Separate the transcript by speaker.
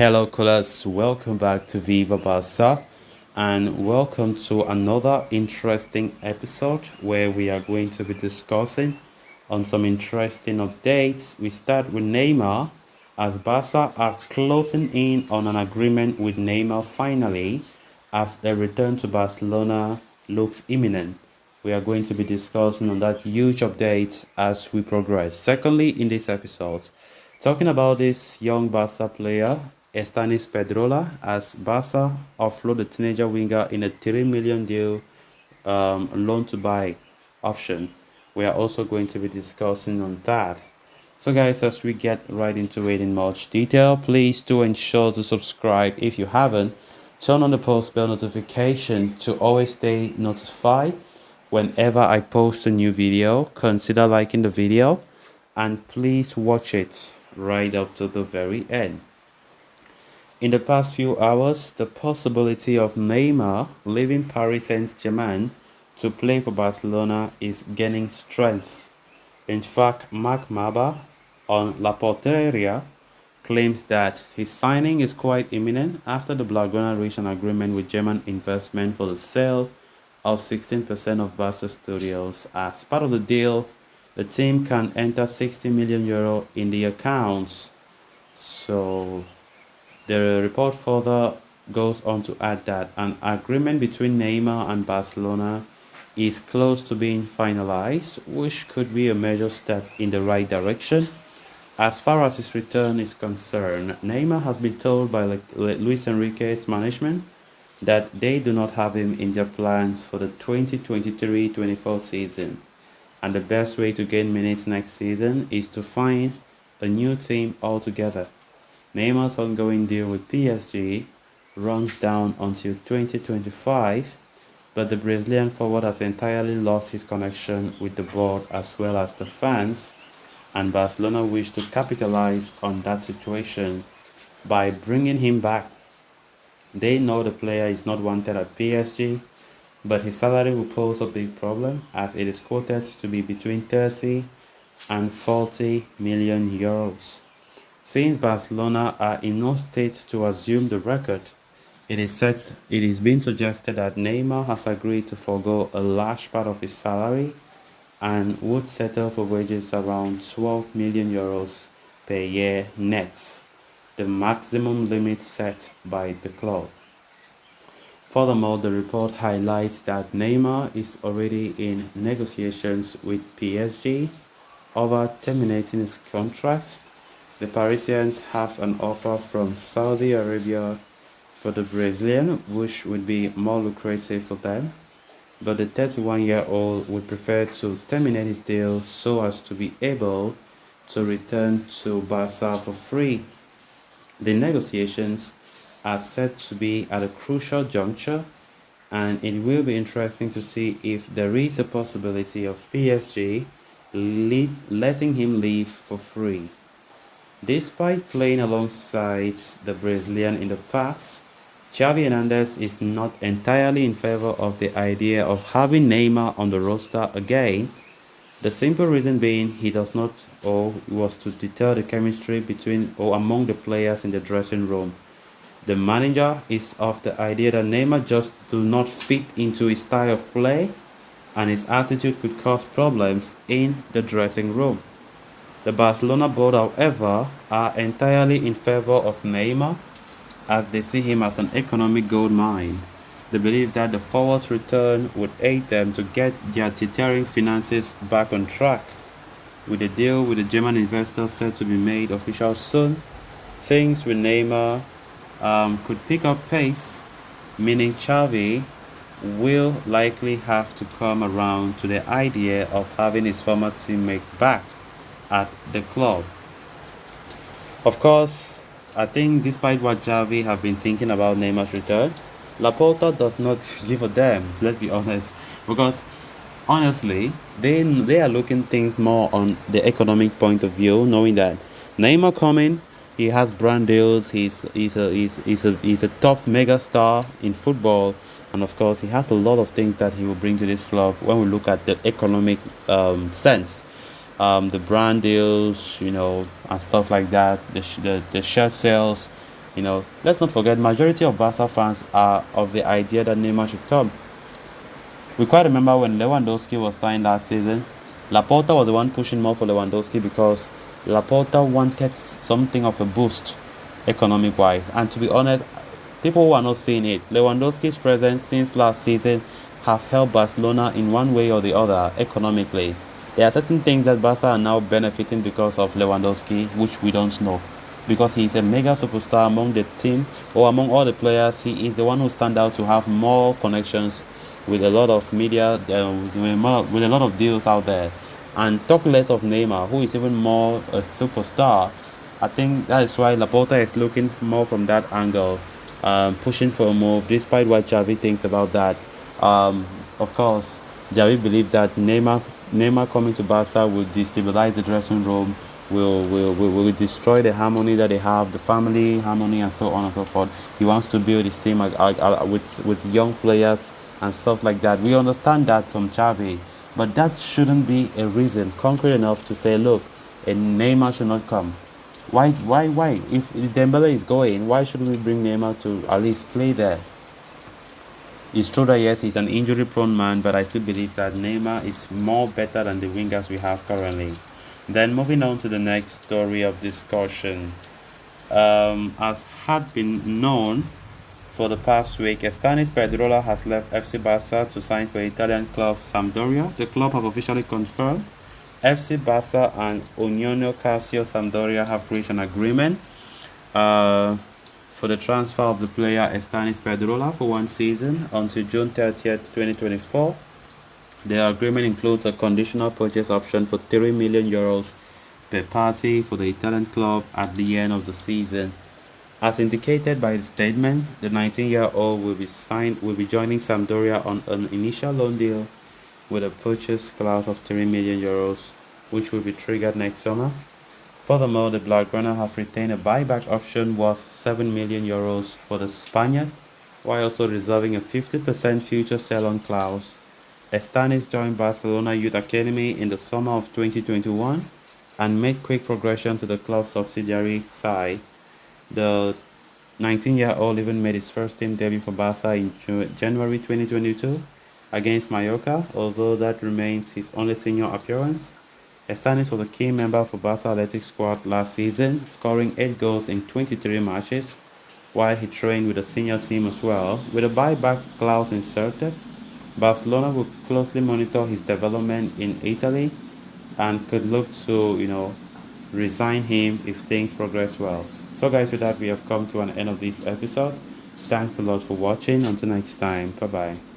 Speaker 1: Hello, callers. Welcome back to Viva Barca, and welcome to another interesting episode where we are going to be discussing on some interesting updates. We start with Neymar, as Barca are closing in on an agreement with Neymar finally, as their return to Barcelona looks imminent. We are going to be discussing on that huge update as we progress. Secondly, in this episode, talking about this young Barca player, Estanis Pedrola, as Barca offload the teenager winger in a 3 million deal loan to buy option. We are also going to be discussing on that. So guys, as we get right into it in much detail, please do ensure to subscribe if you haven't. Turn on the post bell notification to always stay notified whenever I post a new video. Consider liking the video and please watch it right up to the very end. In the past few hours, the possibility of Neymar leaving Paris Saint-Germain to play for Barcelona is gaining strength. In fact, Marc Maba on La Porteria claims that his signing is quite imminent after the Blaugrana reached an agreement with German investment for the sale of 16% of Barca Studios. As part of the deal, the team can enter 60 million euro in the accounts. So the report further goes on to add that an agreement between Neymar and Barcelona is close to being finalized, which could be a major step in the right direction. As far as his return is concerned, Neymar has been told by Luis Enrique's management that they do not have him in their plans for the 2023-24 season, and the best way to gain minutes next season is to find a new team altogether. Neymar's ongoing deal with PSG runs down until 2025, but the Brazilian forward has entirely lost his connection with the board as well as the fans, and Barcelona wish to capitalize on that situation by bringing him back. They know the player is not wanted at PSG, but his salary will pose a big problem as it is quoted to be between 30 and 40 million euros. Since Barcelona are in no state to assume the record, it is being suggested that Neymar has agreed to forego a large part of his salary and would settle for wages around 12 million euros per year net, the maximum limit set by the club. Furthermore, the report highlights that Neymar is already in negotiations with PSG over terminating his contract. The Parisians have an offer from Saudi Arabia for the Brazilian, which would be more lucrative for them, but the 31-year-old would prefer to terminate his deal so as to be able to return to Barca for free. The negotiations are said to be at a crucial juncture, and it will be interesting to see if there is a possibility of PSG letting him leave for free. Despite playing alongside the Brazilian in the past, Xavi Hernandez is not entirely in favor of the idea of having Neymar on the roster again. The simple reason being he does not or was to deter the chemistry between or among the players in the dressing room. The manager is of the idea that Neymar just do not fit into his style of play and his attitude could cause problems in the dressing room. The Barcelona board, however, are entirely in favor of Neymar as they see him as an economic gold mine. They believe that the forward's return would aid them to get their teetering finances back on track. With a deal with the German investor set to be made official soon, things with Neymar could pick up pace, meaning Xavi will likely have to come around to the idea of having his former teammate back at the club. Of course, I think despite what Xavi have been thinking about Neymar's return, Laporta does not give a damn, let's be honest, because honestly, they are looking things more on the economic point of view, knowing that Neymar coming, he has brand deals, he's a top mega star in football, and of course he has a lot of things that he will bring to this club when we look at the economic sense. The brand deals, and stuff like that, the shirt sales, Let's not forget, majority of Barca fans are of the idea that Neymar should come. We quite remember when Lewandowski was signed last season. Laporta was the one pushing more for Lewandowski because Laporta wanted something of a boost economic-wise. And to be honest, people who are not seeing it, Lewandowski's presence since last season have helped Barcelona in one way or the other economically. There are certain things that Barca are now benefiting because of Lewandowski, which we don't know. Because he is a mega superstar among the team or among all the players, he is the one who stands out to have more connections with a lot of media, with a lot of deals out there. And talk less of Neymar, who is even more a superstar. I think that is why Laporta is looking more from that angle, pushing for a move, despite what Xavi thinks about that. Of course, Xavi believes that Neymar coming to Barca will destabilize the dressing room, will destroy the harmony that they have, the family harmony, and so on and so forth. He wants to build his team with young players and stuff like that. We understand that from Xavi, but that shouldn't be a reason concrete enough to say, look, a Neymar should not come. Why? If Dembele is going, why should we bring Neymar to at least play there? It's true that yes, he's an injury-prone man, but I still believe that Neymar is more better than the wingers we have currently. Then moving on to the next story of discussion. As had been known for the past week, Estanis Pedrola has left FC Barca to sign for Italian club Sampdoria. The club have officially confirmed FC Barca and Unione Calcio Sampdoria have reached an agreement for the transfer of the player Estanis Pedrola for one season until June 30th, 2024. The agreement includes a conditional purchase option for €3 million per party for the Italian club at the end of the season. As indicated by the statement, the 19-year-old will be joining Sampdoria on an initial loan deal with a purchase clause of €3 million, which will be triggered next summer. Furthermore, the Blaugrana have retained a buyback option worth €7 million for the Spaniard, while also reserving a 50% future sell-on clause. Estanis joined Barcelona Youth Academy in the summer of 2021 and made quick progression to the club's subsidiary side. The 19-year-old even made his first team debut for Barca in January 2022 against Mallorca, although that remains his only senior appearance. Estanis was a key member for Barca Athletic squad last season, scoring 8 goals in 23 matches, while he trained with the senior team as well. With a buyback clause inserted, Barcelona will closely monitor his development in Italy and could look to, resign him if things progress well. So guys, with that, we have come to an end of this episode. Thanks a lot for watching. Until next time, bye bye.